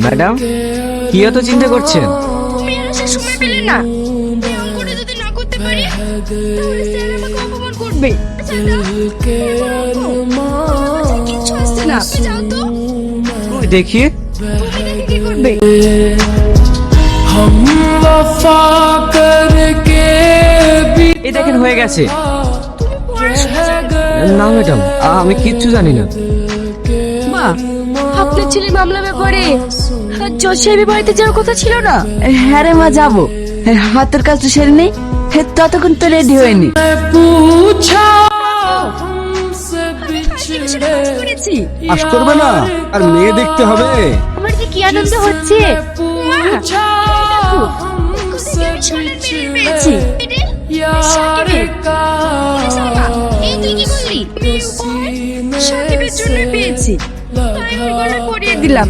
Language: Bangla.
ম্যাডাম, কি এত চিন্তা করছেন? তুমি আর সে সময় পেলে না। এই অঙ্কটা যদি না করতে পারি তাহলে স্যার আমাকে অপমান করবে। কিচ্ছু আসছে না, আপনি যাও তো। ওই দেখি। তুমি দেখে কি করবে? এই দেখেন, হয়ে গেছে। তুমি পড়াশোনা জানো? না ম্যাডাম, আমি কিচ্ছু জানি না। মা, আপনার ছেলে মামলা ব্যাপারে জজ সাহেবের বাড়িতে যাওয়ার কথা ছিল না? হ্যাঁ রে মা, যাবো। হাতের কাজটা সেরে নেই, ততক্ষণ তো রেডি হয়নি। পাস করবে না আর মেয়ে দেখতে হবে। আমার যে কি আনন্দ হচ্ছে। মা, সোনার মেয়ে পেয়েছি। এই তুই কি করলি? সাকিবের জন্য পেয়েছি, তাই আমি গলায় পরিয়ে দিলাম।